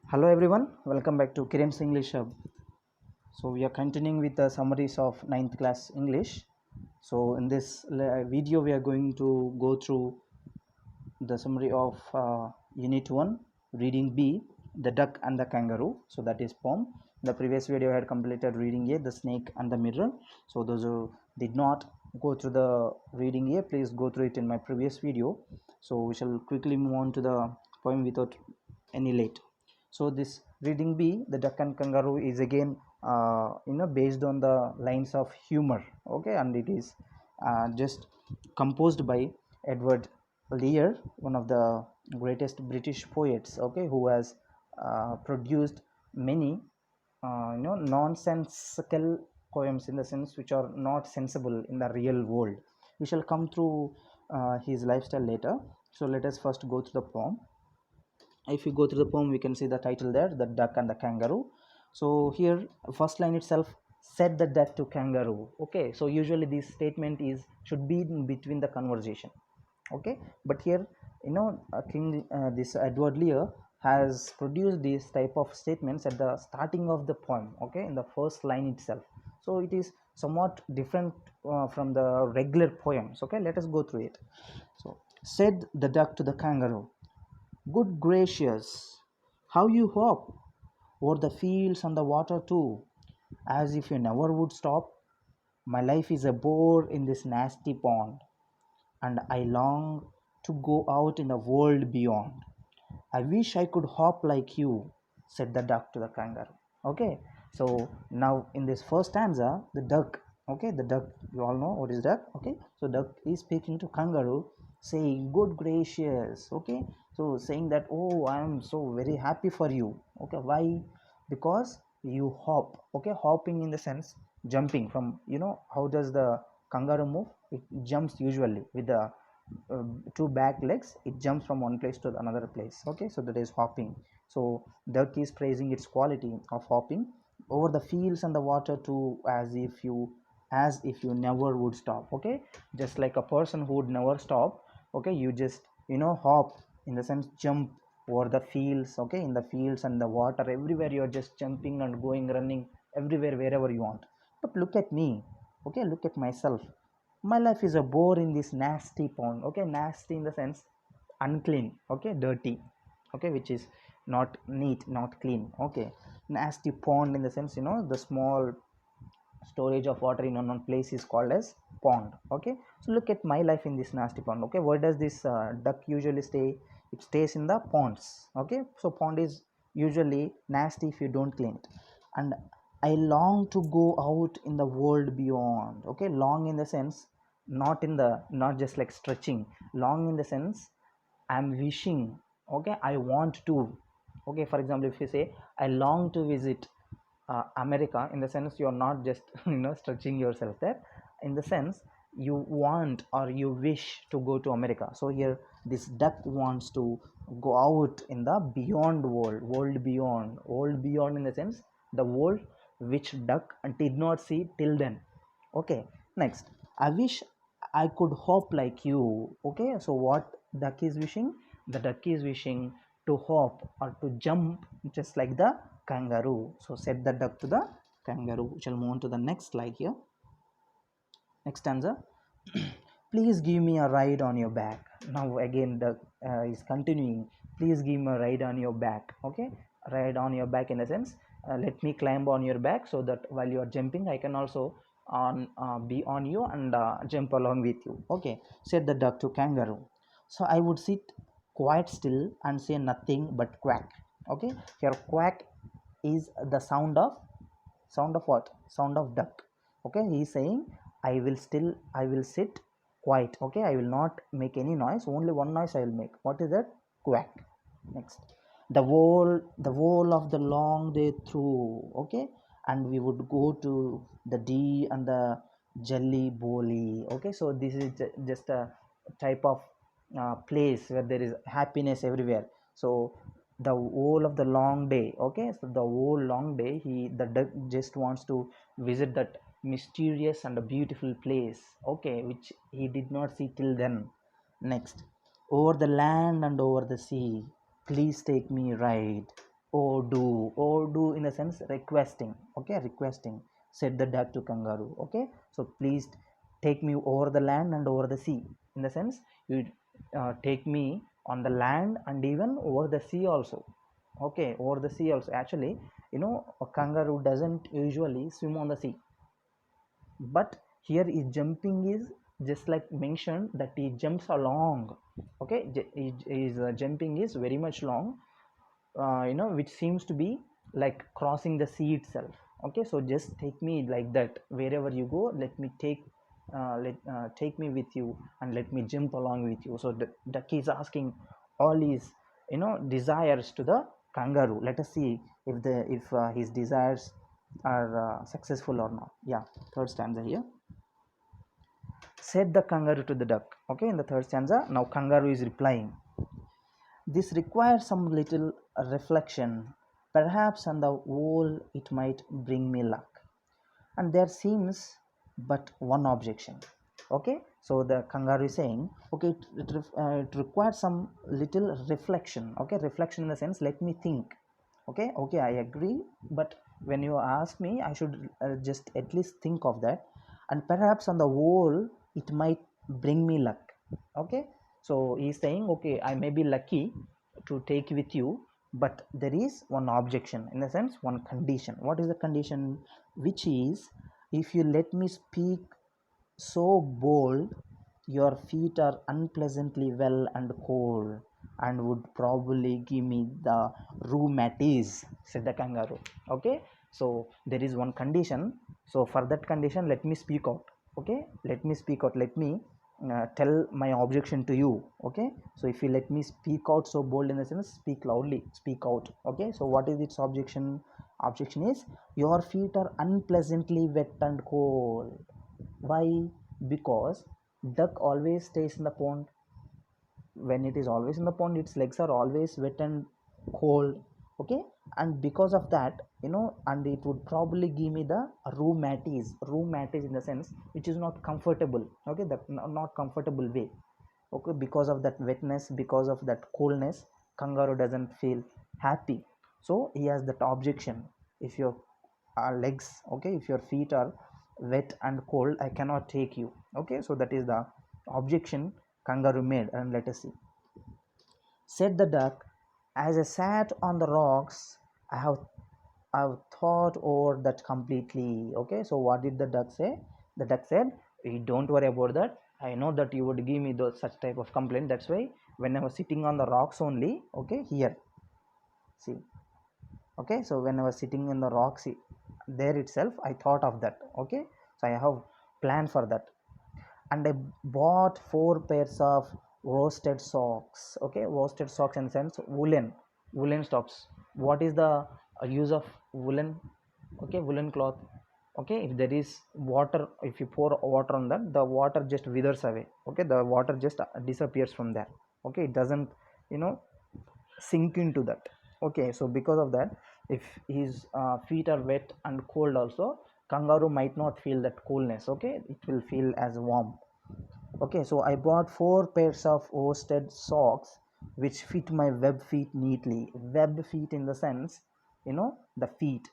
Hello everyone, welcome back to Kiran's English Hub. So we are continuing with the summaries of 9th class English. So in this video we are going to go through the summary of Unit-1, Reading B, The Duck and the Kangaroo. So that is poem. The previous video I had completed Reading A, The Snake and the Mirror. So those who did not go through the Reading A, please go through it in my previous video. So we shall quickly move on to the poem without any late. So this Reading B, The Duck and Kangaroo, is again based on the lines of humor, okay, and it is just composed by Edward Lear, one of the greatest British poets, okay, who has produced many nonsensical poems, in the sense which are not sensible in the real world. We shall come through his lifestyle later. So let us first go through the poem. If you go through the poem, we can see the title there, The Duck and the Kangaroo. So here first line itself, said the duck to kangaroo. Okay, so usually this statement is should be in between the conversation, okay, but here this Edward Lear has produced this type of statements at the starting of the poem, okay, in the first line itself. So it is somewhat different from the regular poems. Okay, let us go through it. So, said the duck to the kangaroo, good gracious, how you hop over the fields and the water too, as if you never would stop. My life is a bore in this nasty pond, and I long to go out in the world beyond. I wish I could hop like you, said the duck to the kangaroo. Okay, so now in this first stanza, the duck, okay, the duck, you all know what is duck, okay, so duck is speaking to kangaroo, saying, good gracious, okay, so saying that, oh, I am so very happy for you, okay, why? Because you hop, okay, hopping in the sense jumping from, how does the kangaroo move? It jumps usually with the two back legs, it jumps from one place to another place, okay, so that is hopping. So duck is praising its quality of hopping over the fields and the water too, as if you never would stop, okay, just like a person who would never stop, okay, you just hop, in the sense jump over the fields, okay, in the fields and the water, everywhere you're just jumping and going, running everywhere, wherever you want. But look at me, okay, look at myself, my life is a bore in this nasty pond, okay, nasty in the sense unclean, okay, dirty, okay, which is not neat, not clean, okay, nasty pond in the sense, the small storage of water in one place is called as pond, okay. So look at my life in this nasty pond, okay. Where does this duck usually stay? It stays in the ponds, okay. So pond is usually nasty if you don't clean it. And I long to go out in the world beyond, okay, long in the sense not just like stretching, long in the sense I'm wishing, okay, I want to, okay. For example, if you say I long to visit America, in the sense you're not just stretching yourself there, in the sense you want or you wish to go to America. So here this duck wants to go out in the beyond world beyond in the sense the world which duck did not see till then, okay. Next, I wish I could hop like you, okay. So what duck is wishing? The duck is wishing to hop or to jump just like the kangaroo. So said the duck to the kangaroo. We shall move on to the next slide here. Next stanza. Please give me a ride on your back. Now again the is continuing. Please give me a ride on your back, okay. Ride on your back in a sense, let me climb on your back, so that while you are jumping I can also be on you and jump along with you, okay. Said the duck to kangaroo. So I would sit quite still and say nothing but quack, okay. Here quack is the sound of what? Sound of duck, okay. He is saying I will sit quiet, okay, I will not make any noise, only one noise I will make. What is that? Quack. Next, the whole of the long day through, okay, and we would go to the D and the jelly bolly, okay. So this is just a type of place where there is happiness everywhere. So the whole of the long day, okay, so the whole long day the duck just wants to visit that mysterious and a beautiful place, okay, which he did not see till then. Next, over the land and over the sea, please take me right. oh do in the sense requesting, okay, requesting, said the duck to kangaroo. Okay, so please take me over the land and over the sea, in the sense you take me on the land and even over the sea also. Okay, over the sea also. Actually, a kangaroo doesn't usually swim on the sea, but here is jumping is just like mentioned that he jumps along. Okay, his jumping is very much long, which seems to be like crossing the sea itself. Okay, so just take me like that, wherever you go, let me take me with you and let me jump along with you. So the duck is asking all his desires to the kangaroo. Let us see if his desires are successful or not. Yeah, third stanza here. Said the kangaroo to the duck. Okay, in the third stanza, now kangaroo is replying. This requires some little reflection. Perhaps on the whole it might bring me luck. And there seems but one objection. Okay, so the kangaroo is saying, okay, it requires some little reflection. Okay, reflection in the sense, let me think. Okay, I agree, but when you ask me, I should just at least think of that. And perhaps on the whole it might bring me luck. Okay, so he's saying, okay, I may be lucky to take with you, but there is one objection, in the sense one condition. What is the condition? Which is, if you let me speak so bold, your feet are unpleasantly well and cold, and would probably give me the rheumatiz, said the kangaroo. Okay, so there is one condition. So for that condition, let me speak out. Okay, let me speak out. Let me tell my objection to you. Okay, so if you let me speak out so bold, in the sense, speak loudly, speak out. Okay, so what is its objection? Objection is, your feet are unpleasantly wet and cold. Why? Because duck always stays in the pond. When it is always in the pond, its legs are always wet and cold. Okay, and because of that, and it would probably give me the rheumatiz in the sense which is not comfortable. Okay, the not comfortable way. Okay, because of that wetness, because of that coldness, kangaroo doesn't feel happy. So he has that objection. If your legs, okay, if your feet are wet and cold, I cannot take you. Okay, so that is the objection kangaroo made. And let us see. Said the duck, as I sat on the rocks, I've thought over that completely. Okay, so what did the duck say? The duck said, don't worry about that. I know that you would give me those such type of complaint. That's why when I was sitting on the rocks only, okay, here, see, okay, so when I was sitting in the rocks there itself, I thought of that. Okay, so I have planned for that. And I bought 4 pairs of worsted socks. Okay, worsted socks in the sense woolen socks. What is the use of woolen? Okay, woolen cloth. Okay, if there is water, if you pour water on that, the water just withers away. Okay, the water just disappears from there. Okay, it doesn't sink into that. Okay, so because of that, if his feet are wet and cold also, kangaroo might not feel that coolness. Okay, it will feel as warm. Okay, so I bought 4 pairs of worsted socks which fit my web feet neatly. Web feet in the sense, the feet.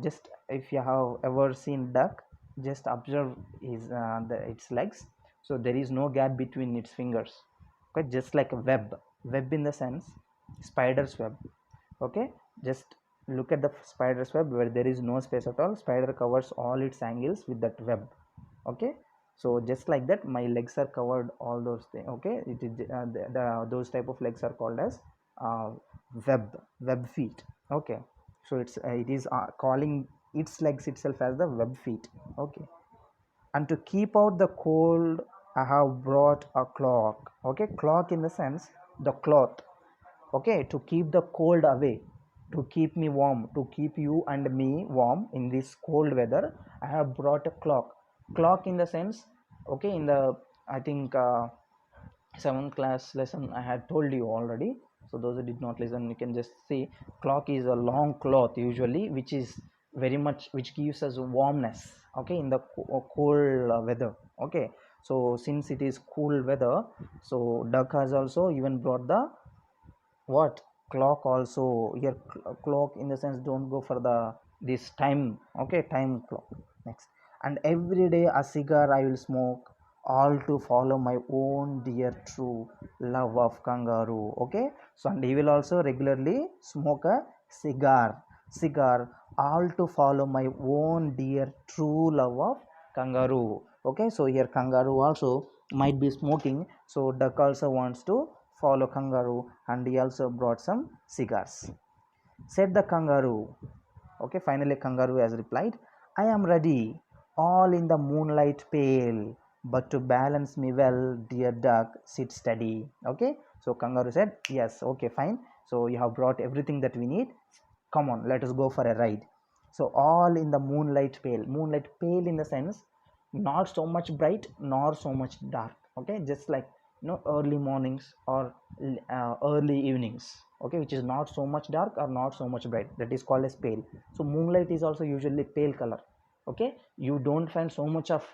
Just if you have ever seen duck, just observe its legs. So there is no gap between its fingers. Okay, just like a web. Web in the sense, spider's web. Okay, just look at the spider's web where there is no space at all. Spider covers all its angles with that web. Okay, so just like that, my legs are covered, all those things. Okay, it is those type of legs are called as uh, web feet. Okay, so it is calling its legs itself as the web feet. Okay, and to keep out the cold, I have brought a cloak. Okay, cloak in the sense, the cloth. Okay, to keep the cold away, to keep me warm, to keep you and me warm in this cold weather, I have brought a cloak. Clock in the sense, okay, in the, I think 7th class lesson I had told you already. So those who did not listen, you can just see, clock is a long cloth usually, which is very much, which gives us warmness. Okay, in the cold weather. Okay, so since it is cool weather, so duck has also even brought the what, clock also here, clock in the sense don't go for the this time, okay, time clock. Next, and every day a cigar I will smoke, all to follow my own dear true love of kangaroo. Okay, so and he will also regularly smoke a cigar, all to follow my own dear true love of kangaroo. Okay, so here kangaroo also might be smoking, so duck also wants to follow kangaroo, and he also brought some cigars. Said the kangaroo. Okay, finally kangaroo has replied, I am ready, all in the moonlight pale, but to balance me well, dear duck, sit steady. Okay, so kangaroo said, yes, okay, fine, so you have brought everything that we need, come on, let us go for a ride. So all in the moonlight pale in the sense not so much bright nor so much dark. Okay, just like early mornings or early evenings. Okay, which is not so much dark or not so much bright, that is called as pale. So moonlight is also usually pale color. Okay, you don't find so much of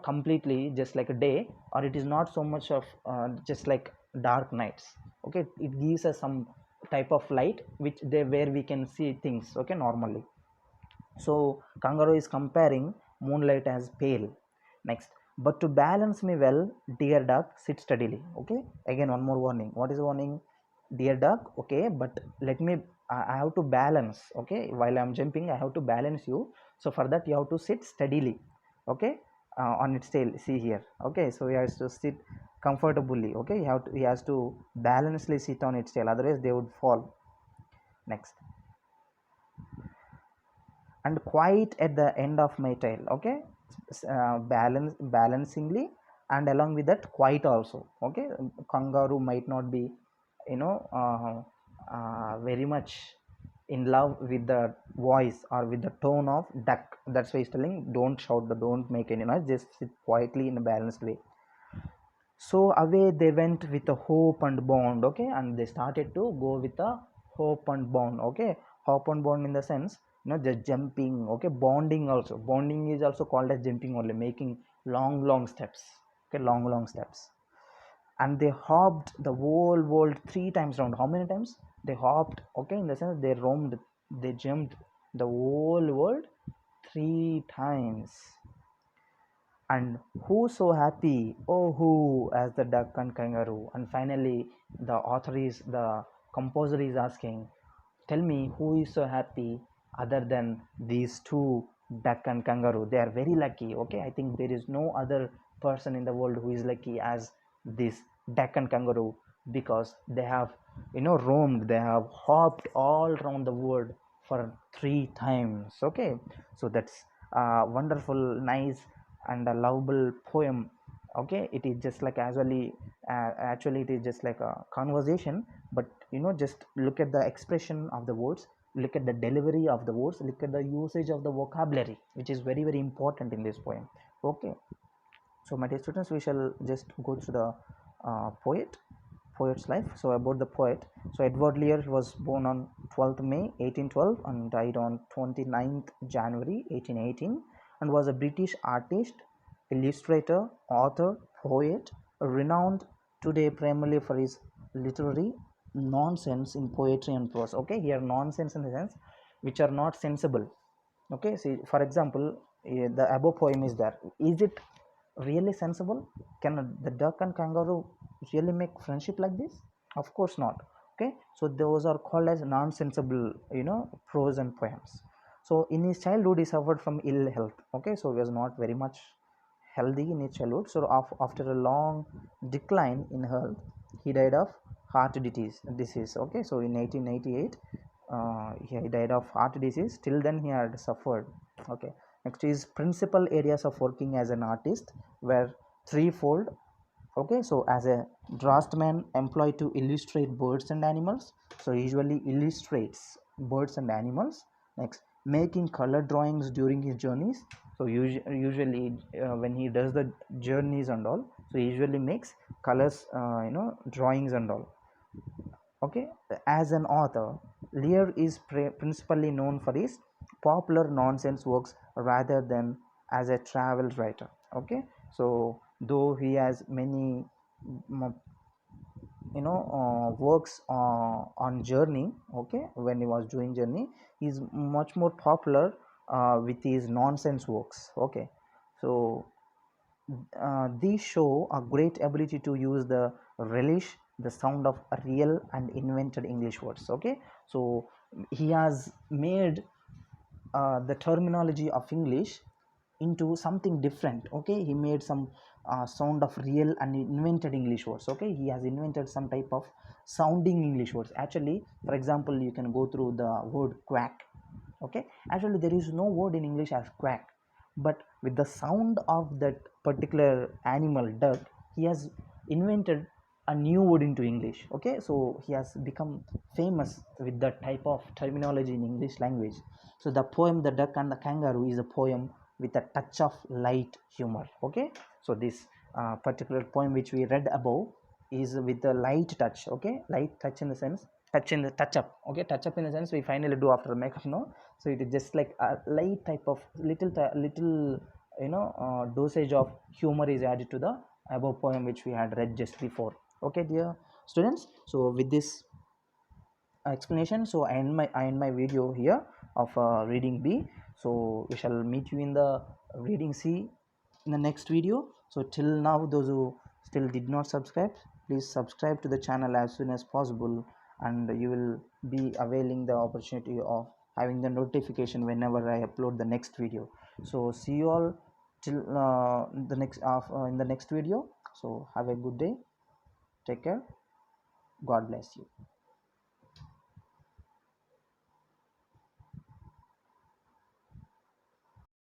completely just like a day, or it is not so much of just like dark nights. Okay, it gives us some type of light which they where we can see things, okay, normally. So kangaroo is comparing moonlight as pale. Next, but to balance me well, dear duck, sit steadily. Okay, again one more warning. What is the warning? Dear duck, okay, but let me, I have to balance. Okay, while I'm jumping I have to balance you, so for that you have to sit steadily. Okay, on its tail, see here. Okay, so he has to sit comfortably. Okay, he has to balancedly sit on its tail, otherwise they would fall. Next, and quite at the end of my tail. Okay, balancingly, and along with that quite also. Okay, kangaroo might not be very much in love with the voice or with the tone of duck. That's why he's telling, don't shout, don't make any noise, just sit quietly in a balanced way. So away they went with a hope and bond. Okay, and they started to go with a hope and bond. Okay, hope and bond in the sense just jumping. Okay, bonding also, bonding is also called as jumping only, making long steps. Okay, long steps. And they hopped the whole world 3 times round. How many times they hopped? Okay, in the sense they roamed, they jumped the whole world 3 times. And who so happy, oh who, as the duck and kangaroo. And finally the author is, the composer is asking, tell me who is so happy other than these two, duck and kangaroo. They are very lucky. Okay, I think there is no other person in the world who is lucky as this duck and kangaroo, because they have roamed, they have hopped all around the world for 3 times. Okay, so that's wonderful, nice, and a lovable poem. Okay, it is just like actually it is just like a conversation, but just look at the expression of the words, look at the delivery of the words, look at the usage of the vocabulary, which is very very important in this poem. Okay, so my dear students, we shall just go through the poet's life. So about the poet, so Edward Lear was born on 12th May 1812 and died on 29th January 1818, and was a British artist, illustrator, author, poet, renowned today primarily for his literary nonsense in poetry and prose. Okay, here nonsense in the sense which are not sensible. Okay, see, for example, the above poem is there, is it really sensible? Can the duck and kangaroo really make friendship like this? Of course not. Okay, so those are called as nonsensible prose and poems. So in his childhood he suffered from ill health. Okay, so he was not very much healthy in his childhood. So after a long decline in health, he died of heart disease. Okay, so in 1888 he died of heart disease. Till then he had suffered. Okay, next is principal areas of working as an artist were threefold. Okay, so as a draftsman employed to illustrate birds and animals, so he usually illustrates birds and animals. Next, making color drawings during his journeys, so usually when he does the journeys and all, so he usually makes colors, drawings and all. Okay, as an author, Lear is principally known for his popular nonsense works rather than as a travel writer. Okay, so though he has many works on journey. Okay, when he was doing journey, he's much more popular with his nonsense works. Okay, so these show a great ability to use the relish the sound of real and invented English words. Okay, so he has made the terminology of English into something different. Okay, he made some sound of real and invented English words. Okay, he has invented some type of sounding English words. Actually, for example, you can go through the word quack. Okay, actually there is no word in English as quack, but with the sound of that particular animal duck, he has invented a new word into English. Okay, so he has become famous with that type of terminology in English language. So the poem The Duck and the Kangaroo is a poem with a touch of light humor. Okay, so this particular poem which we read above is with a light touch. Okay, light touch in the sense touch in the touch up. Okay, touch up in the sense we finally do after makeup. No, so it is just like a light type of little dosage of humor is added to the above poem which we had read just before. Okay, dear students, so with this explanation, so I end my video here of reading B. So we shall meet you in the reading C in the next video. So till now, those who still did not subscribe, please subscribe to the channel as soon as possible, and you will be availing the opportunity of having the notification whenever I upload the next video. So see you all till the next in the next video. So have a good day, take care, God bless you.